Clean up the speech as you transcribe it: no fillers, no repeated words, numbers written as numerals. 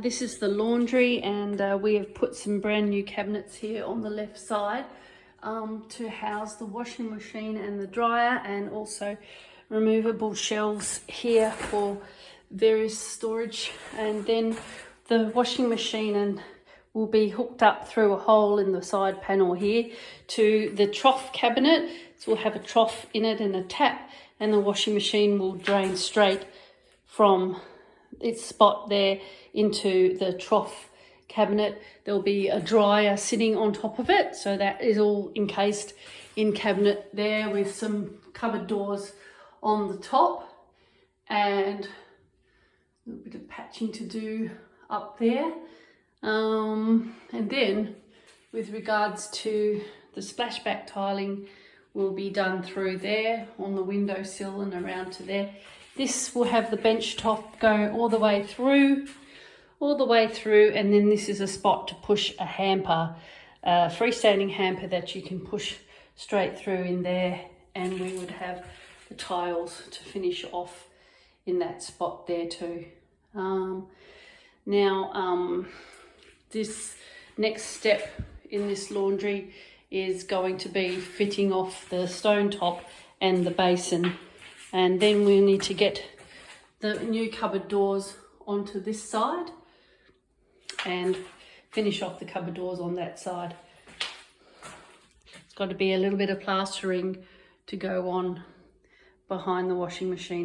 This is the laundry, and we have put some brand new cabinets here on the left side to house the washing machine and the dryer, and also removable shelves here for various storage. And then the washing machine will be hooked up through a hole in the side panel here to the trough cabinet. So we'll have a trough in it and a tap, and the washing machine will drain straight from its spot there into the trough cabinet. There'll be a dryer sitting on top of it, so that is all encased in cabinet there, with some cupboard doors on the top and a little bit of patching to do up there. And then with regards to the splashback tiling, will be done through there on the windowsill and around to there. This will have the bench top go all the way through, and then this is a spot to push a hamper, a freestanding hamper that you can push straight through in there, and we would have the tiles to finish off in that spot there too. This next step in this laundry is going to be fitting off the stone top and the basin, and then we'll need to get the new cupboard doors onto this side and finish off the cupboard doors on that side. It's got to be a little bit of plastering to go on behind the washing machine.